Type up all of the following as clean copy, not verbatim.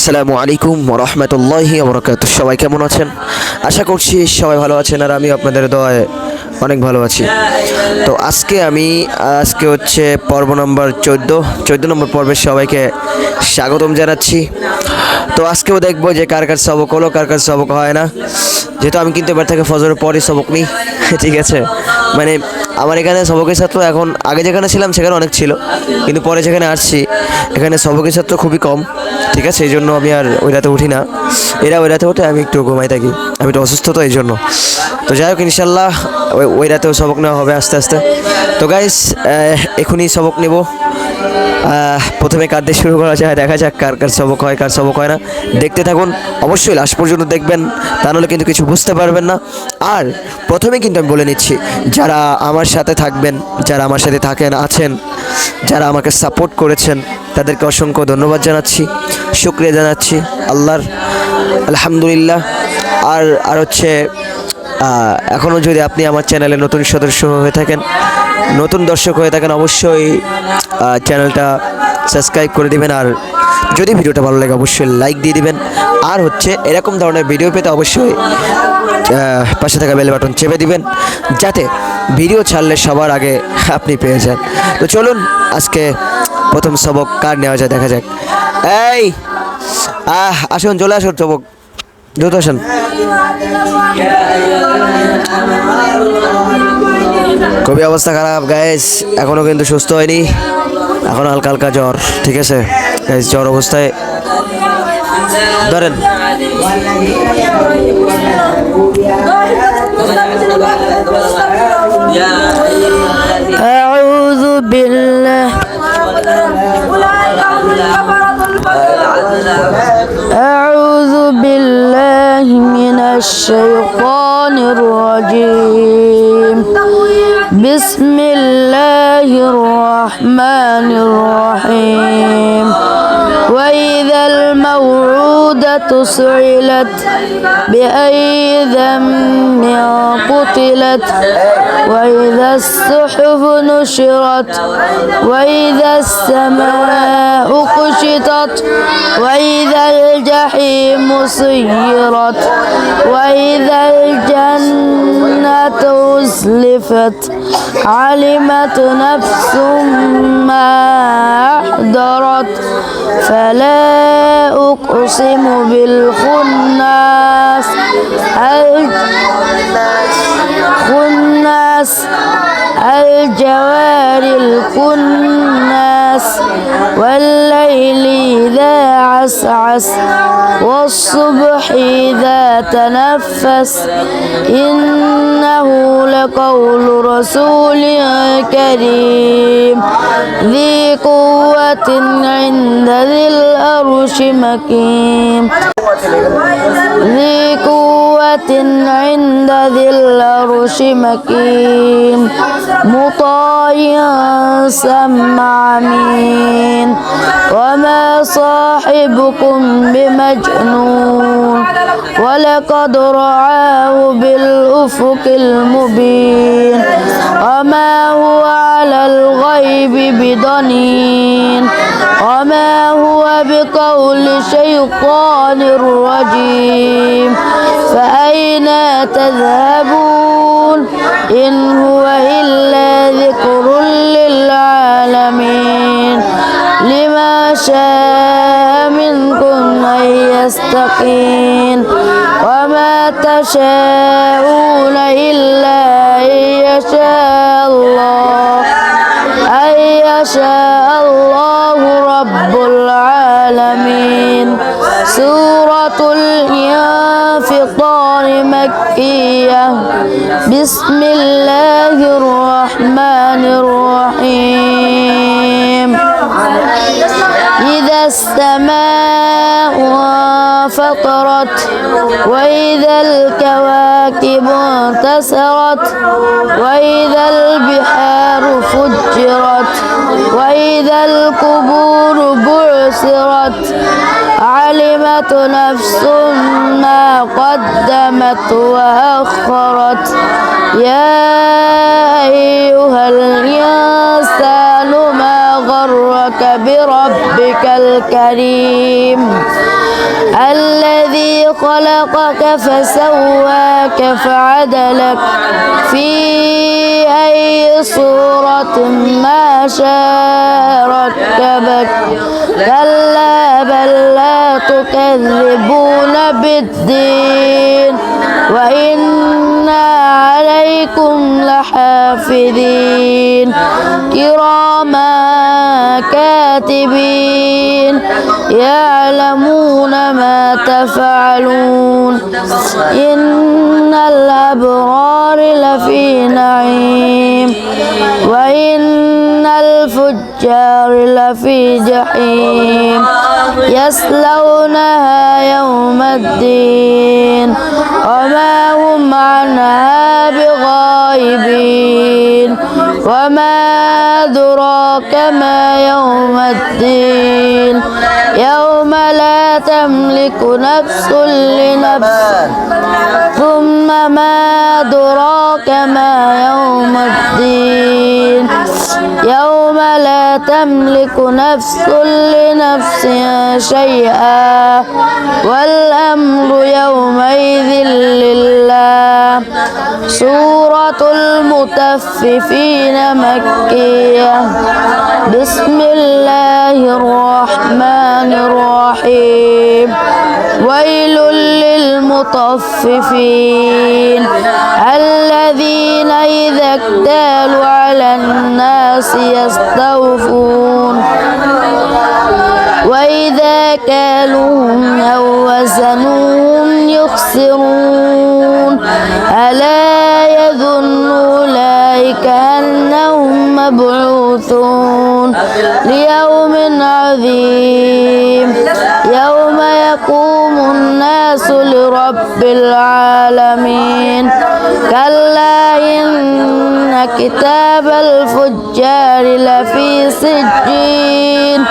আসসালামু আলাইকুম রহমতুল্লাহি বরকাতুহু। সবাই কেমন আছেন? আশা করছি সবাই ভালো আছেন, আর আমি আপনাদের দোয়ায় অনেক ভালো আছি। তো আজকে হচ্ছে পর্ব নম্বর 14 নম্বর পর্বে সবাইকে স্বাগতম জানাচ্ছি। তো আজকেও দেখবো যে কার কার সবক হলো, কার কার সবক হয় না। যেহেতু আমি কিন্তু এবার থেকে ফজরের পরই সবক নিই, ঠিক আছে। মানে আমার এখানে সবকের ছাত্র এখন আগে যেখানে ছিলাম সেখানে অনেক ছিল, কিন্তু পরে যেখানে আসছি এখানে সবকের ছাত্র খুবই কম, ঠিক আছে। এই জন্য আমি আর ওই রাতে উঠি না, এরা ওই রাতে উঠে, আমি একটু ঘুমাই থাকি। আমি একটু অসুস্থ, তো এই জন্য। তো যাই হোক, ইনশাল্লাহ ওই রাতেও সবক নেওয়া হবে আস্তে আস্তে। তো গাইস, এখনই সবক নেব। প্রথমে কার দিয়ে শুরু করা যায়, দেখা যাক কার কার সবক হয়, কার সবক হয় না। দেখতে থাকুন, অবশ্যই লাস্ট পর্যন্ত দেখবেন, তা নাহলে কিন্তু কিছু বুঝতে পারবেন না। আর প্রথমে কিন্তু আমি বলে নিচ্ছি, যারা আমার সাথে থাকবেন, যারা আমার সাথে আছেন, যারা আমাকে সাপোর্ট করেছেন, তাদেরকে অসংখ্য ধন্যবাদ জানাচ্ছি, শুকরিয়া জানাচ্ছি আল্লাহর, আলহামদুলিল্লাহ। আর হচ্ছে এখনও যদি আপনি আমার চ্যানেলে নতুন সদস্য হয়ে থাকেন, নতুন দর্শক হয়ে থাকেন, অবশ্যই চ্যানেলটা সাবস্ক্রাইব করে দিবেন। আর যদি ভিডিওটা ভালো লাগে অবশ্যই লাইক দিয়ে দিবেন। আর হচ্ছে এরকম ধরনের ভিডিও পেতে অবশ্যই পাশে থাকা বেল বাটন চেপে দিবেন, যাতে ভিডিও ছাড়লে সবার আগে আপনি পেয়ে যান। তো চলুন, আজকে প্রথম সবক কার নেওয়া যায় দেখা যাক। এই আসুন, চলে আসুন, সবক দ্রুত আসুন। খুবই অবস্থা খারাপ গাইস, এখনও কিন্তু সুস্থ হয়নি, এখন হালকা হালকা জ্বর, ঠিক আছে গাইস। জ্বর অবস্থায় ধরেন। أعوذ بالله أعوذ بالله من الشيطان الرجيم. بسم الله الرحمن الرحيم. وإذا الموعودة سئلت بأي ذنب قتلت، وإذا الصحف نشرت، وإذا السماء كشطت، وإذا الجحيم سيرت، وإذا الجنة أزلفت، علمت نفس ما أحضرت. فلا أقسم بالخناس الجوار الكناس، والليل إذا عسعس، والصبح إذا تنفس. إنه لقول رسول كريم ذي قوة عند ذي العرش مكين. ذي قوة عند ذي العرش مكين، مطاع ثم أمين. وما صاحبكم بمجنون، ولقد رآه بالأفق المبين. وما هو على الغيب بضنين، وما هو بقول شيطان رجيم. فأين تذهبون؟ إن هو إلا ذكر للعالمين. لما شاء منكم أن يستقيم، وما تشاءون إلا أن يشاء الله رب العالمين. سورة الانفطار مكية. بسم الله الرحمن الرحيم. إذا السماء انفطرت، وإذا الكواكب انتثرت، وإذا البحار فجرت، وإذا القبور بعثرت. علمت نفس ما قدمت وأخرت. يا أيها الإنسان ما غرك بربك الكريم الذي خلقك فسواك فعدلك في أي صورة ما شاء ركبك كلا بل لا تكذبون بالدين وإن عليكم لحافظين كراما كاتبين يعلمون ما تفعلون إن الأبرار لفي نعيم وإن الفجار لفي جحيم يصلونها يوم الدين وما هم عنها بغائبين وما أدراك ما يوم الدين يوم لا تملك نفس لنفس ثم ما أدراك ما يوم الدين يوم لا تملك نفس لنفس شيئا والأمر يومئذ لله سورة المطففين مكية بسم الله الرحمن الرحيم ويل للمطففين الذين إذا اكتالوا على الناس يستوفون وإذا كالوهم أو وزنوهم يخسرون ألا يظن أولئك أنهم مبعوثون ليوم عظيم يوم يقوم الناس لرب العالمين كلا إن كتاب الفجار لفي سجين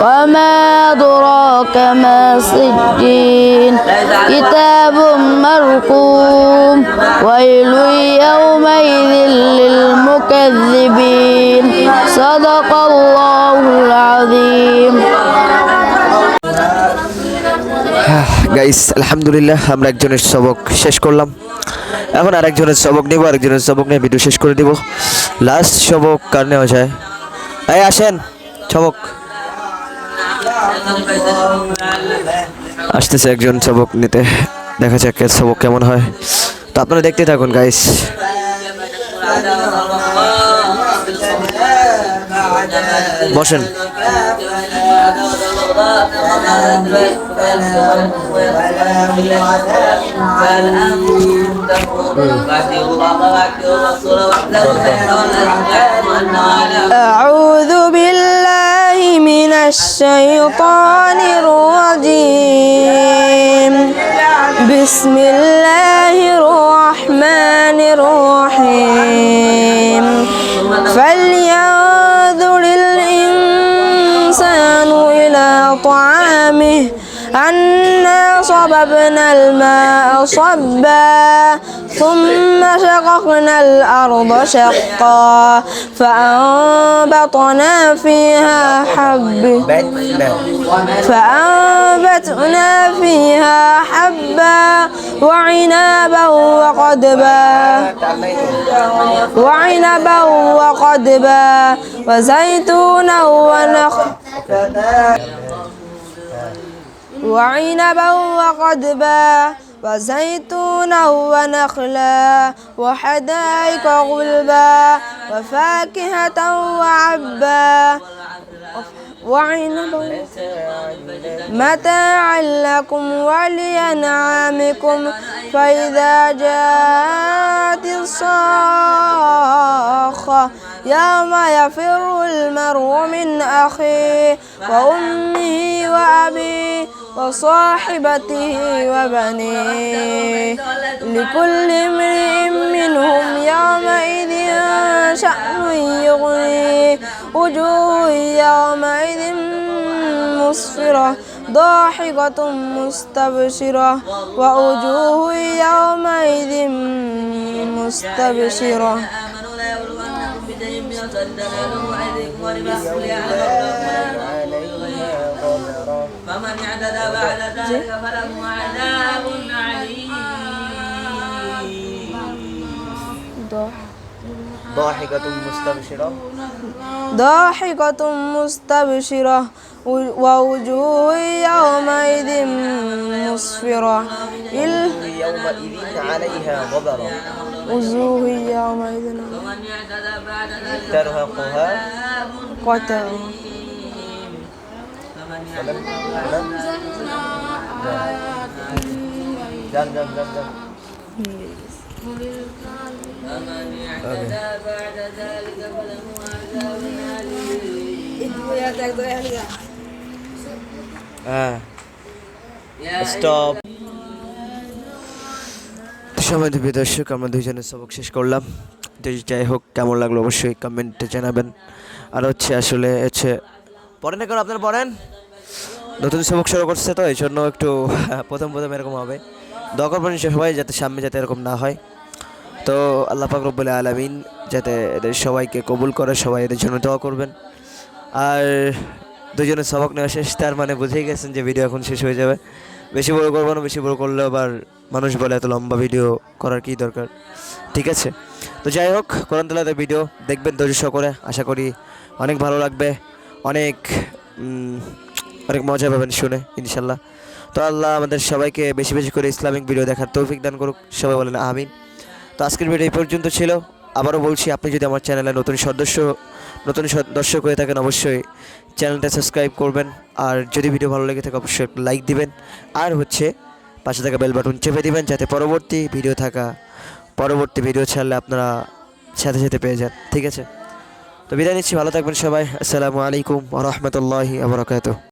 وما أدراك ما سجين كتاب مرقوم ويل يومئذ للمكذبين صدق الله العظيم গাইস আলহামদুলিল্লাহ আমরা একজনের সবক শেষ করলাম এখন আরেকজনের সবক নেব আরেকজনের সবক নিয়ে ভিডিও শেষ করে দিব লাস্ট সবক কার নেওয়া যায় এই আসেন সবক আসতেছে একজন সবক নিতে দেখা যাক এর সবক কেমন হয় তো আপনারা দেখতে থাকুন গাইস বসেন أعوذ بالله من الشيطان الرجيم بسم الله الرحمن الرحيم فلينظر الإنسان إلى طعامه أنا صببنا الماء صبا ثم شققنا الأرض شقا فأنبتنا فيها حبا وعنبا وقدبا وزيتونا ونخلا وحدائق غلبا وفاكهة وعبا وعنبا متاعا لكم ولأنعامكم فإذا جاءت الصاخة يوم يفر المرء من أخيه وأمه وأبيه وصاحبته وبنيه لكل امرئ منهم يومئذ شأن يغنيه وجوه يومئذ مسفرة ضاحكة مستبشرة ووجوه يومئذ مستبشرة فمن اعتدى بعد ذلك فلهم عذاب عليم ضاحكة مستبشرة ضاحكة مستبشرة ووجوه يومئذ مسفرة يومئذ عليها غبرة وجوه يومئذ ومن يعتدى بعد ذلك ترهقها قتل فمن ولم فمن اعتدى بعد ذلك فله عذاب أليم স্টপ। সময় দেবে দর্শক, আমরা দুইজনের সবক শেষ করলাম। তো যাই হোক, কেমন লাগলো অবশ্যই কমেন্টে জানাবেন। আর আসলে পড়েন না, কারণ আপনারা পড়েন, নতুন সবক শুরু করছে তো এই জন্য একটু প্রথম এরকম হবে। দোয়া করবেন সবাই যাতে সামনে যাতে এরকম না হয়। তো আল্লাহ পাক রব্বুল আলামিন যাতে এদের সবাইকে কবুল করে, সবাই এদের জন্য দোয়া করবেন। আর দুজনের সবক নেওয়া শেষ, তার মানে বুঝেই গেছেন যে ভিডিও এখন শেষ হয়ে যাবে। বেশি বড় করবো না, বেশি বড় করলে আবার মানুষ বলে এত লম্বা ভিডিও করার কী দরকার, ঠিক আছে? তো যাই হোক, কোরআন তেলাওয়াতের ভিডিও দেখবেন ধৈর্য সহকারে, আশা করি অনেক ভালো লাগবে, অনেক অনেক মজা পাবেন শুনে ইনশাল্লাহ। তো আল্লাহ আমাদের সবাইকে বেশি বেশি করে ইসলামিক ভিডিও দেখার তৌফিক দান করুক, সবাই বলেন আমিন। তো আজকের ভিডিও এই পর্যন্ত ছিল। আবারও বলছি, আপনি যদি আমার চ্যানেলে নতুন দর্শক হয়ে থাকেন অবশ্যই চ্যানেলটা সাবস্ক্রাইব করবেন। আর যদি ভিডিও ভালো লেগে থাকে অবশ্যই একটা লাইক দিবেন। আর পাশে থাকা বেল বাটন চেপে দিবেন যাতে পরবর্তী ভিডিও ছাড়লে আপনারা সাথে সাথে পেয়ে যান, ঠিক আছে? তো বিদায় নিচ্ছি, ভালো থাকবেন সবাই। আসসালামু আলাইকুম ওয়া রাহমাতুল্লাহি ওয়া বারাকাতুহু।